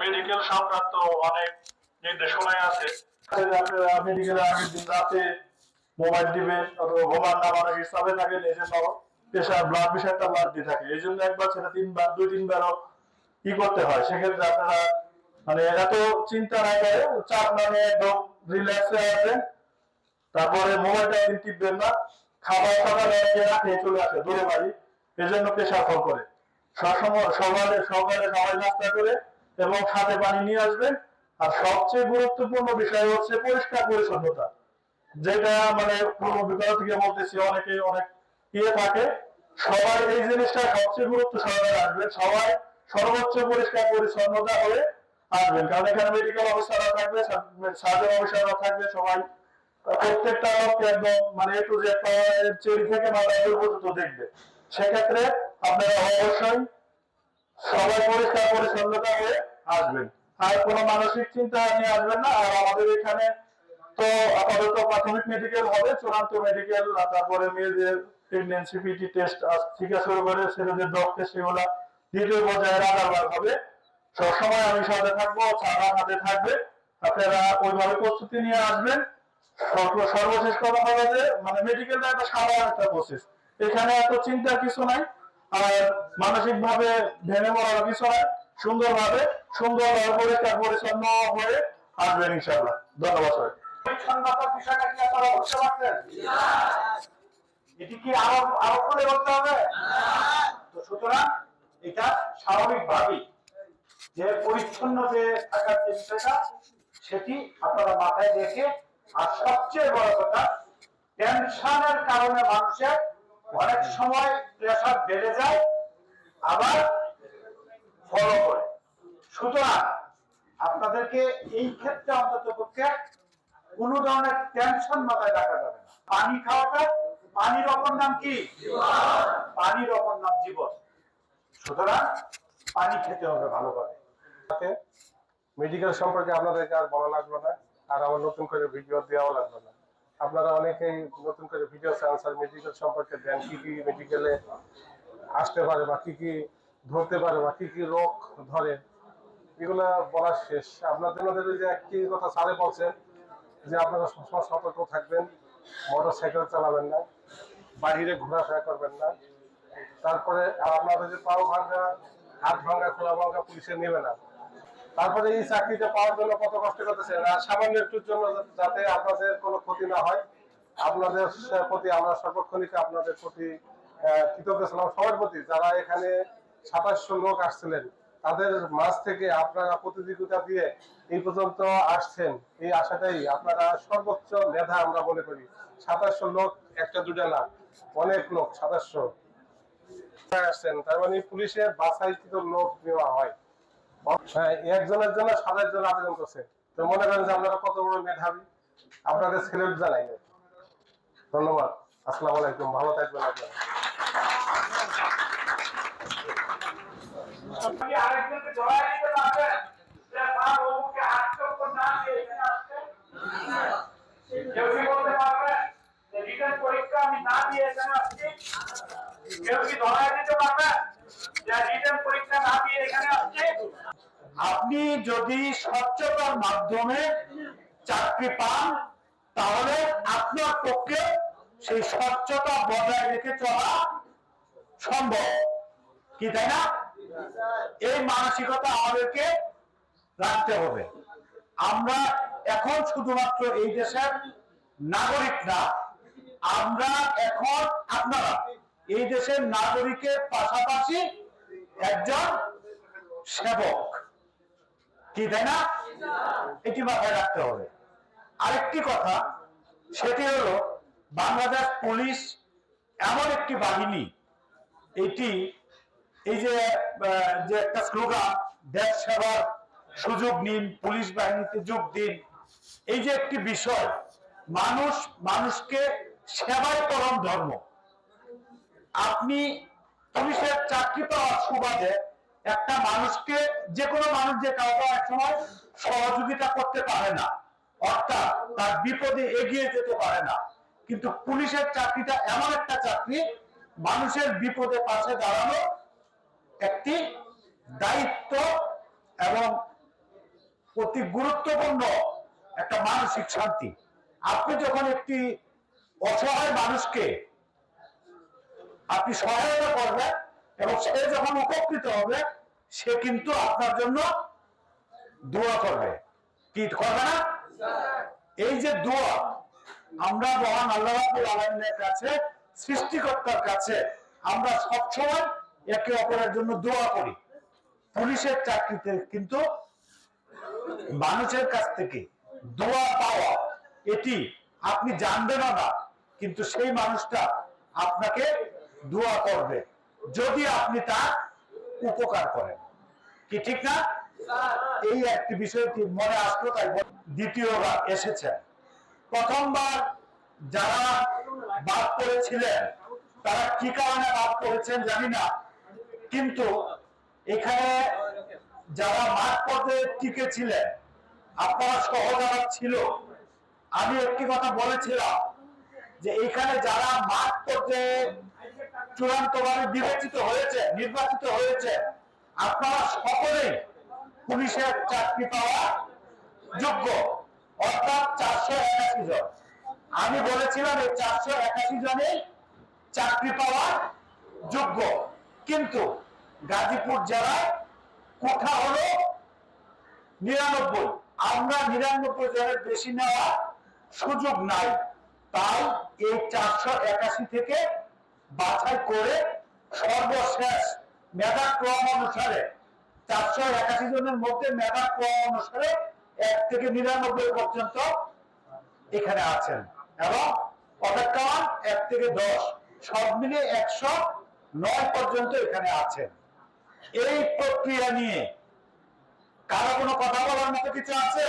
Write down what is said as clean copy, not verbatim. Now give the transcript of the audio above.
Medical সংক্রান্ত অনেক নির্দেশনায় আছে। আপনারা মেডিকেলে আগের দিন রাতে মোবাইল দিবেন অথবা ঘুমান না, মানসিক চাপে থাকেন, এই জন্য প্রেশার ব্লাড প্রেশারটা বাড়তে থাকে। এই জন্য একবার সেটা 3 বার 2-3বারও কি করতে হয়। সেক্ষেত্রে আপনারা মানে এত চিন্তা না করে চাপ না নিয়ে একদম রিল্যাক্সে আসবেন। তারপরে মোবাইলটা একদিন টিপবেন না, খাবার সকালে রাখে চলে আসে দূরে বাড়ি, এই জন্য প্রেশার ফল করে। সকালে সকালে সবাই নাস্তা করে এবং সাথে পানি নিয়ে আসবেন। আর সবচেয়ে গুরুত্বপূর্ণ বিষয় হচ্ছে পরিষ্কার পরিচ্ছন্নতা, যেটা মানে পূর্ব বিদ্যালয় থেকে বলতেছি, অনেকে অনেক থাকে। সবাই এই জিনিসটা সবচেয়ে গুরুত্ব সহকারে আসবেন, সবাই সর্বোচ্চ পরিষ্কার পরিচ্ছন্নতা হয়ে আসবেন। কারণ এখানে মেডিকেল অফিসাররা থাকবে, সার্জন অফিসাররা থাকবে, সবাই প্রত্যেকটা লোককে একদম মানে একটু যে চেরি থেকে মাথা পর্যন্ত দেখবে। সেক্ষেত্রে আপনারা অবশ্যই সবাই পরিষ্কার পরিচ্ছন্নতা হয়ে আসবেন, আর কোনো মানসিক চিন্তা নিয়ে আসবেন না। আর আমাদের এখানে তো আপাতত প্রাথমিক মেডিকেল হবে, চূড়ান্ত মেডিকেল, তারপরে মেয়েদের প্রেগন্যান্সি পিটি টেস্ট থেকে শুরু করে ছেলেদের ডগ টেস্ট, এগুলা দ্বিতীয় পর্যায়ে রাখাবার হবে। সবসময় আমি সাথে থাকবো, ছাড়া হাতে থাকবে, আপনারা ওইভাবে প্রস্তুতি নিয়ে আসবেন। সর্বশেষ কথা হলো যে মানে মেডিকেলটা একটা সাধারণ একটা প্রসেস, এখানে এত চিন্তার কিছু নাই, আর মানসিক ভাবে ভেঙে পড়ার কিছু নাই। সুন্দরভাবে পরিষ্কার পরিচ্ছন্ন হয়ে আসবেন ইনশাআল্লাহ। ধন্যবাদ সবাই। পরিচ্ছন্নতার বিষয়টা কি আপনারা বুঝতে পারছেন? এটি কি আরো করে বলতে হবে? তো সুতরাং এটা স্বাভাবিকভাবেই যে পরিচ্ছন্ন যে থাকার যে বিষয়টা, সেটি আপনারা মাথায় রেখে, আর সবচেয়ে বড় কথা, টেনশনের কারণে মানুষের অনেক সময় প্রেশার বেড়ে যায়, আবার ফলো করে। সুতরাং আপনাদেরকে এই ক্ষেত্রে অন্তত পক্ষে কোন ধরনের টেনশন মাথায় রাখা যাবে না। পানি খাওয়াটা, পানির অপর নাম কি? পানির অপর নাম জীবন। সুতরাং পানি খেতে হবে ভালোভাবে। মেডিকেল সম্পর্কে আপনাদেরকে আর বলা লাগবে না, আর আমার নতুন করে ভিডিও দেওয়াও লাগবে না। আপনারা অনেকেই নতুন করে ভিডিও চান মেডিকেল সম্পর্কে দেন, কি কি মেডিকেলে আসতে পারে বা কি কি ধরতে পারে বা কি কি রোগ ধরে, এগুলা বলা শেষ। আপনাদের যে একটি কথা স্যারে বলছেন যে আপনারা সবসময় সতর্ক থাকবেন, মোটর সাইকেল চালাবেন না, বাহিরে ঘোরাফেরা করবেন না। তারপরে আপনাদের যে পাও ভাঙা, হাত ভাঙা, খোলা ভাঙা পুলিশে নেবে না। তারপরে এই চাকরিটা পাওয়ার জন্য কত কষ্ট করতেছেন, আর সামান্য একটুর জন্য যাতে আপনাদের কোনো ক্ষতি না হয়, আপনাদের প্রতি আমরা সর্বক্ষণিক আপনাদের প্রতি কৃতজ্ঞ ছিলাম, সবার প্রতি। যারা এখানে 2700 লোক আসছিলেন, তাদের মাঝ থেকে আপনারা প্রতিযোগিতা দিয়ে এই পর্যন্ত আসছেন, এই আশাটাই আপনারা সর্বোচ্চ মেধা আমরা মনে করি। 2700 লোক একটা দুটা না, অনেক লোক 2700 আসছেন, তার মানে পুলিশের বাছাইকৃত লোক নেওয়া হয়। হ্যাঁ, একজনের জন্য 7 জন আবেদন করছে, তো মনে করেন যে আপনারা কত বড় মেধাবী, আপনাদের সেলুট জানাই। ধন্যবাদ, আসসালামু আলাইকুম, ভালো থাকবেন আপনারা। আরেকজনকে ধরাই দিতে পারবেন যে তার অমুকে আত্মপর না দিয়ে এখানে আসছে? কেউ কি বলতে পারবেন যে রিটার্ন পরীক্ষা আমি না দিয়ে এখানে আসছি? কেউ কি ধরাই দিতে পারবেন যে রিটার্ন পরীক্ষা না দিয়ে এখানে আসছে? আপনি যদি স্বচ্ছতার মাধ্যমে চাকরি পান, তাহলে আপনার পক্ষে সেই স্বচ্ছতা বজায় রেখে চলা সম্ভব, কি তাই না? এই মানসিকতা আমাদেরকে রাখতে হবে। আমরা এখন শুধুমাত্র এই দেশের নাগরিক না, আমরা এখন আপনারা এই দেশের নাগরিকের পাশাপাশি একজন সেবক, কি তাই না? এটি মাথায় রাখতে হবে। আরেকটি কথা, সেটি হলো বাংলাদেশ পুলিশ এমন একটি বাহিনী, এটি এই যে একটা স্লোগান, দেশ সেবার সুযোগ নিন, পুলিশ বাহিনীতে যোগ দিন, এই যে একটি বিষয়, মানুষকে সেবাই পরম ধর্ম। আপনি পুলিশের চাকরি পাওয়ার সুবাদে একটা মানুষকে, যে কোনো মানুষ যে কাউকে এক সময় সহযোগিতা করতে পারে না, অর্থাৎ তার বিপদে এগিয়ে যেতে পারে না, কিন্তু পুলিশের চাকরিটা এমন একটা চাকরি, মানুষের বিপদে পাশে দাঁড়ানো একটি দায়িত্ব এবং অতি গুরুত্বপূর্ণ একটা মানসিক শান্তি। আপনি যখন একটি অসহায় মানুষকে আপনি সহায়তা করবেন এবং সে যখন উপকৃত হবে, সে কিন্তু আপনার জন্য দোয়া করবে। কি করবে না? এই যে দোয়া, আমরা মহান আল্লাহ রাব্বুল আলামিনের কাছে, সৃষ্টিকর্তার কাছে আমরা সবসময় একে অপরের জন্য দোয়া করি। পুলিশের চাকরিতে কিন্তু মানুষের কাছ থেকে দোয়া পাওয়া, এটি আপনি জানবেনও না, কিন্তু সেই মানুষটা আপনাকে দোয়া করবে যদি আপনি তার উপকার করেন। কি ঠিক না? এই একটি বিষয়টি মনে আসলো, তাই দ্বিতীয়বার এসেছেন। প্রথমবার যারা বাদ করেছিলেন তারা কি কারণে বাদ করেছেন জানি না, কিন্তু এখানে যারা মাঠ পর্যায়ে টিকে ছিলেন, আপনারা সহ যারা ছিল, আমি একটি কথা বলেছিলাম যে এখানে যারা মাঠ পর্যায়ে চূড়ান্তভাবে বিবেচিত হয়েছে, নির্বাচিত হয়েছে, আপনারা সকলেই পুলিশের চাকরি পাওয়া যোগ্য, অর্থাৎ 481 জন। আমি বলেছিলাম এই 481 জনেই চাকরি পাওয়ার যোগ্য, কিন্তু গাজীপুর জেলায় কোঠা হলো 99। আমরা 99 জনের বেশি নেওয়ার সুযোগ নাই, তাই এই 481 থেকে বাছাই করে সর্বশেষ মেধাক্রম অনুসারে 481 জনের মধ্যে মেধাক্রম অনুসারে 1 থেকে 99 পর্যন্ত এখানে আছেন, এবং অপেক্ষমান 1 থেকে 10 সব মিলিয়ে 109 পর্যন্ত এখানে আছেন। এই প্রক্রিয়া নিয়ে কারো কোনো কথা বলার মতো কিছু আছে?